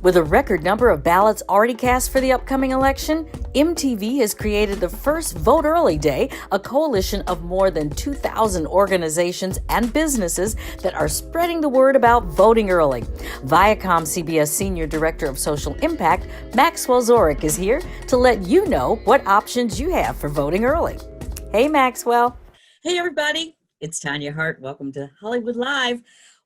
With a record number of ballots already cast for the upcoming election, MTV has created the first Vote Early Day, a coalition of more than 2,000 organizations and businesses that are spreading the word about voting early. Viacom CBS Senior Director of Social Impact, Maxwell Zorich, is here to let you know what options you have for voting early. Hey, Maxwell. Hey, everybody. It's Tanya Hart. Welcome to Hollywood Live.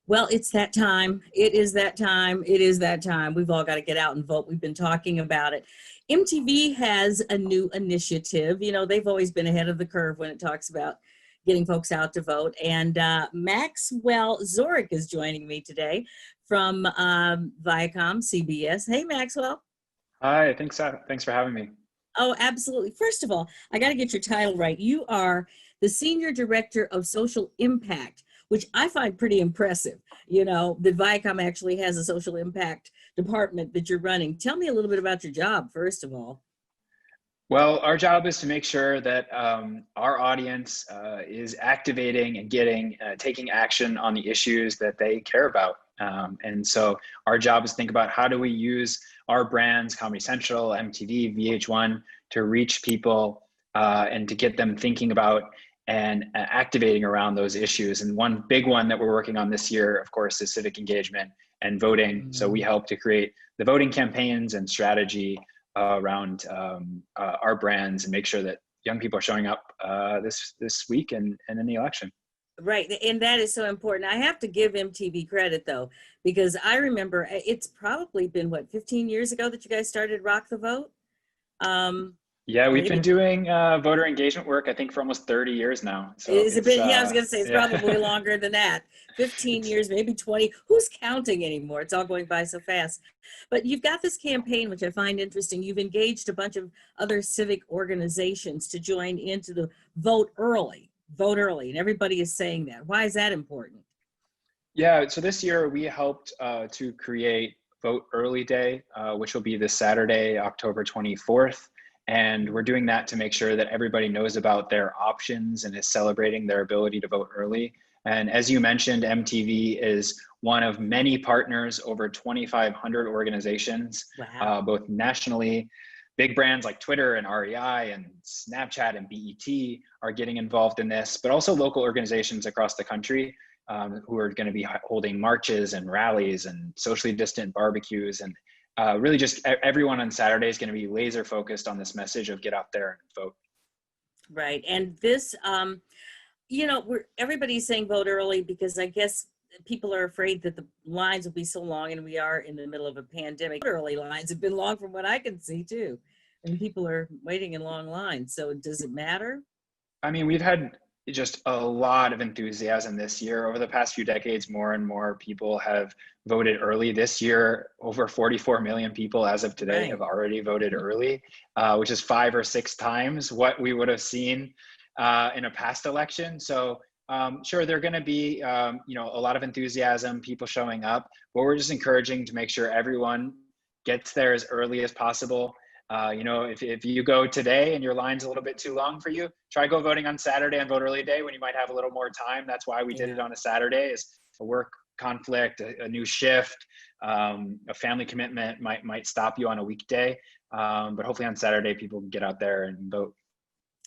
Well, it's that time. It is that time. It is that time. We've all got to get out and vote. We've been talking about it. MTV has a new initiative. You know, they've always been ahead of the curve when it talks about getting folks out to vote. And Maxwell Zorich is joining me today from Viacom CBS. Hey, Maxwell. Hi, thanks for having me. Oh, absolutely. First of all, I got to get your title right. You are the Senior Director of Social Impact, which I find pretty impressive. You know, that Viacom actually has a social impact department that you're running. Tell me a little bit about your job, first of all. Well, our job is to make sure that our audience is activating and taking action on the issues that they care about. And so our job is to think about how do we use our brands, Comedy Central, MTV, VH1, to reach people and to get them thinking about and activating around those issues. And one big one that we're working on this year, of course, is civic engagement and voting. Mm-hmm. So we help to create the voting campaigns and strategy around our brands and make sure that young people are showing up this week and in the election. Right, and that is so important. I have to give MTV credit, though, because I remember it's probably been, 15 years ago that you guys started Rock the Vote? Yeah, we've been doing voter engagement work, I think, for almost 30 years now. So is it been, I was going to say, it's probably longer than that. 15 years, maybe 20. Who's counting anymore? It's all going by so fast. But you've got this campaign, which I find interesting. You've engaged a bunch of other civic organizations to join into the Vote Early, and everybody is saying that. Why is that important? Yeah, so this year we helped to create Vote Early Day, which will be this Saturday, October 24th. And we're doing that to make sure that everybody knows about their options and is celebrating their ability to vote early. And as you mentioned, MTV is one of many partners, over 2,500 organizations, wow. Both nationally. Big brands like Twitter and REI and Snapchat and BET are getting involved in this, but also local organizations across the country who are going to be holding marches and rallies and socially distant barbecues. And really just everyone on Saturday is going to be laser focused on this message of get out there and vote. Right. And this, you know, everybody's saying vote early because I guess people are afraid that the lines will be so long, and we are in the middle of a pandemic. Early lines have been long from what I can see too. And people are waiting in long lines. So does it matter? I mean, we've had just a lot of enthusiasm this year. Over the past few decades, more and more people have voted early. This year, over 44 million people as of today have already voted early, which is 5 or 6 times what we would have seen in a past election. So sure, there are going to be you know, a lot of enthusiasm, people showing up, but we're just encouraging to make sure everyone gets there as early as possible. You know, if you go today and your line's a little bit too long for you, try go voting on Saturday on Vote Early Day when you might have a little more time. That's why we did it on a Saturday, is a work conflict, a new shift, a family commitment might stop you on a weekday. But hopefully on Saturday, people can get out there and vote.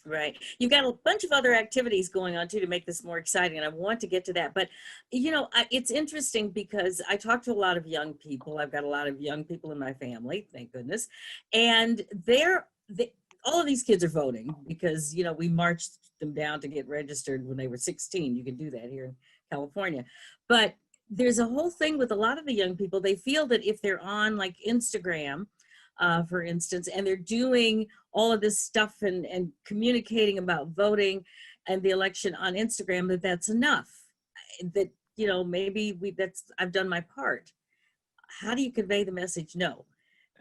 Right. You've got a bunch of other activities going on too to make this more exciting, and I want to get to that. But, you know, it's interesting because I talk to a lot of young people. I've got a lot of young people in my family, thank goodness. And all of these kids are voting because, you know, we marched them down to get registered when they were 16. You can do that here in California. But there's a whole thing with a lot of the young people. They feel that if they're on like Instagram, for instance, and they're doing all of this stuff and communicating about voting and the election on Instagram, that's enough. That, you know, maybe I've done my part. How do you convey the message? No,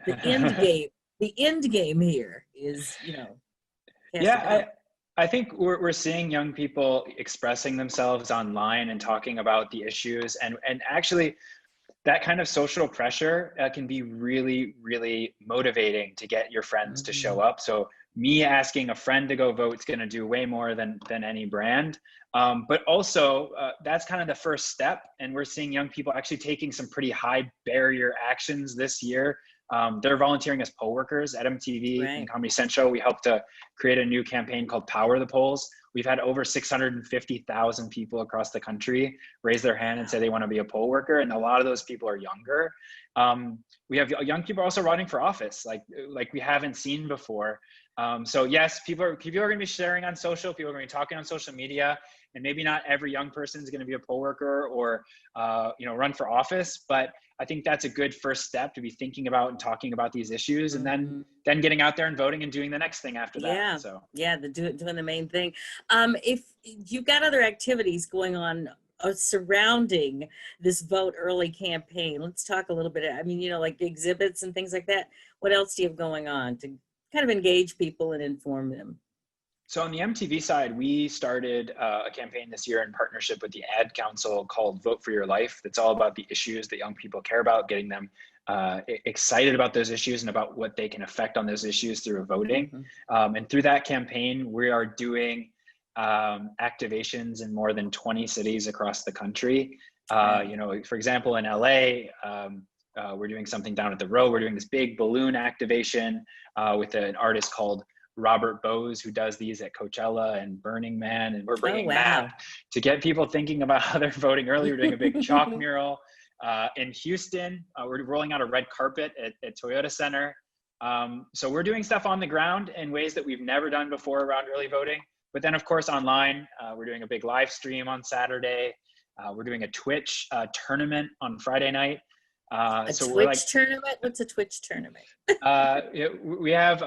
the end game here is, you know. Yeah, I think we're seeing young people expressing themselves online and talking about the issues, and actually that kind of social pressure can be really, really motivating to get your friends to show up. So me asking a friend to go vote is going to do way more than any brand. But also that's kind of the first step. And we're seeing young people actually taking some pretty high barrier actions this year. They're volunteering as poll workers at MTV and Comedy Central. We helped to create a new campaign called Power the Polls. We've had over 650,000 people across the country raise their hand and say they want to be a poll worker. And a lot of those people are younger. We have young people also running for office, like we haven't seen before. So yes, people are going to be sharing on social, people are going to be talking on social media, and maybe not every young person is going to be a poll worker or, run for office, but I think that's a good first step to be thinking about and talking about these issues, and then getting out there and voting and doing the next thing after that. So doing the main thing. If you've got other activities going on surrounding this vote early campaign, let's talk a little bit. I mean, like exhibits and things like that. What else do you have going on to kind of engage people and inform them? So on the MTV side, we started a campaign this year in partnership with the Ad Council called Vote for Your Life. That's all about the issues that young people care about, getting them excited about those issues and about what they can affect on those issues through voting. And through that campaign, we are doing activations in more than 20 cities across the country. For example, in LA, we're doing something down at the Row. We're doing this big balloon activation with an artist called Robert Bose, who does these at Coachella and Burning Man. And we're bringing that to get people thinking about how they're voting early. We're doing a big chalk mural in Houston. We're rolling out a red carpet at Toyota Center. So we're doing stuff on the ground in ways that we've never done before around early voting. But then, of course, online, we're doing a big live stream on Saturday. We're doing a Twitch tournament on Friday night. Twitch tournament? What's a Twitch tournament? We have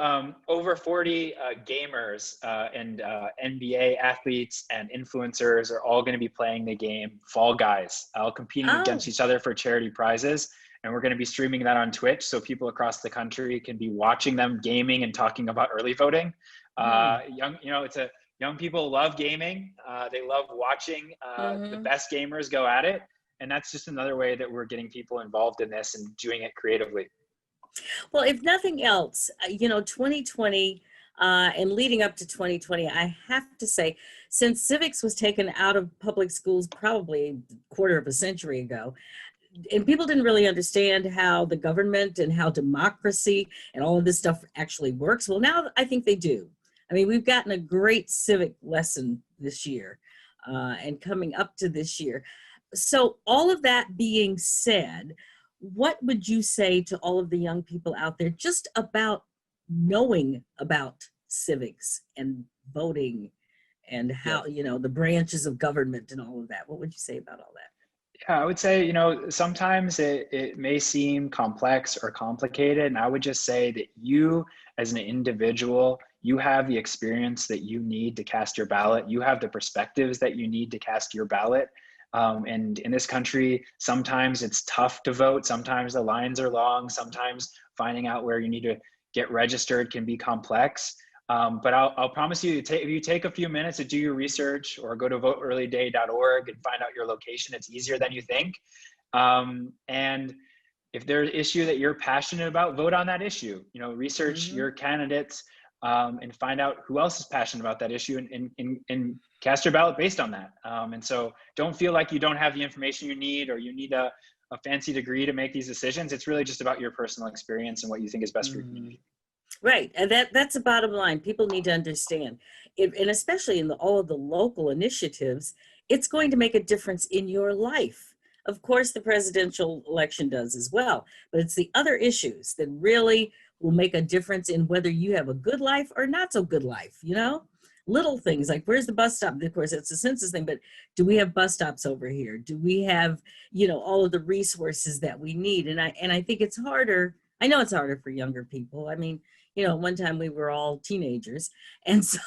over 40 gamers and NBA athletes and influencers are all going to be playing the game Fall Guys, all competing against each other for charity prizes. And we're going to be streaming that on Twitch, so people across the country can be watching them gaming and talking about early voting. Young people love gaming. They love watching the best gamers go at it. And that's just another way that we're getting people involved in this and doing it creatively. Well, if nothing else, 2020 and leading up to 2020, I have to say, since civics was taken out of public schools probably a quarter of a century ago, and people didn't really understand how the government and how democracy and all of this stuff actually works. Well, now I think they do. I mean, we've gotten a great civic lesson this year and coming up to this year. So all of that being said, what would you say to all of the young people out there just about knowing about civics and voting and how, the branches of government and all of that? What would you say about all that? Yeah, I would say, sometimes it may seem complex or complicated. And I would just say that you as an individual, you have the experience that you need to cast your ballot. You have the perspectives that you need to cast your ballot. And in this country, sometimes it's tough to vote. Sometimes the lines are long. Sometimes finding out where you need to get registered can be complex. But I'll promise you, if you take a few minutes to do your research or go to voteearlyday.org and find out your location, it's easier than you think. And if there's an issue that you're passionate about, vote on that issue. Research your candidates and find out who else is passionate about that issue and cast your ballot based on that. And so don't feel like you don't have the information you need or you need a fancy degree to make these decisions. It's really just about your personal experience and what you think is best for your community. Right. And that's the bottom line. People need to understand it, and especially in all of the local initiatives, it's going to make a difference in your life. Of course, the presidential election does as well, but it's the other issues that really will make a difference in whether you have a good life or not so good life, Little things like, where's the bus stop? Of course, it's a census thing, but do we have bus stops over here? Do we have, all of the resources that we need? And I think it's harder. I know it's harder for younger people. I mean, one time we were all teenagers. And so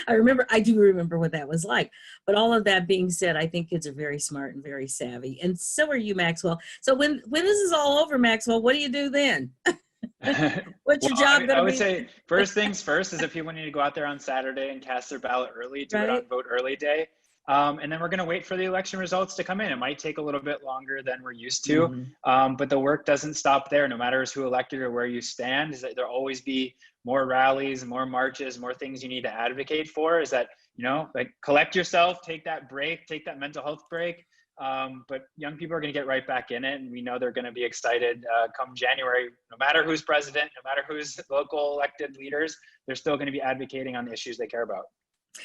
I do remember what that was like. But all of that being said, I think kids are very smart and very savvy. And so are you, Maxwell. So when this is all over, Maxwell, what do you do then? What's your Well, job going I to would be? say first things first is if people need to go out there on Saturday and cast their ballot early, do it Right. on vote early day. And then we're going to wait for the election results to come in. It might take a little bit longer than we're used to, but the work doesn't stop there. No matter who elected or where you stand, is that there'll always be more rallies, more marches, more things you need to advocate for. Is that, you know, like collect yourself, take that break, take that mental health break. But young people are going to get right back in it, and we know they're going to be excited come January. No matter who's president, no matter who's local elected leaders, they're still going to be advocating on the issues they care about.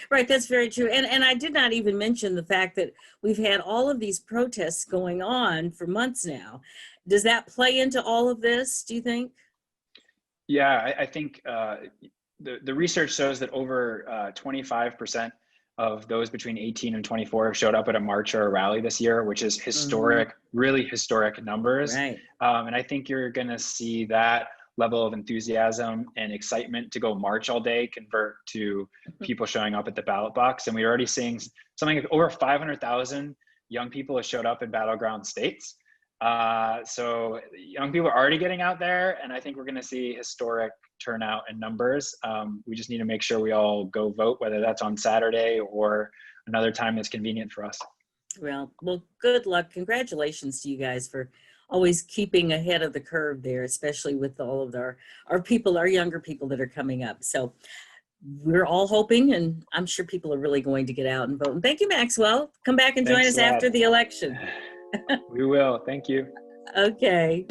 Right, that's very true. And I did not even mention the fact that we've had all of these protests going on for months now. Does that play into all of this, do you think? Yeah, I think the research shows that over 25% of those between 18 and 24 have showed up at a march or a rally this year, which is historic, really historic numbers. Right. And I think you're going to see that level of enthusiasm and excitement to go march all day convert to people showing up at the ballot box. And we're already seeing something like over 500,000 young people have showed up in battleground states. So young people are already getting out there, and I think we're going to see historic turnout in numbers. We just need to make sure we all go vote, whether that's on Saturday or another time that's convenient for us. Well, good luck. Congratulations to you guys for always keeping ahead of the curve there, especially with all of our people, our younger people that are coming up. So we're all hoping, and I'm sure people are really going to get out and vote. And thank you, Maxwell. Come back and join us after the election. We will. Thank you. Okay.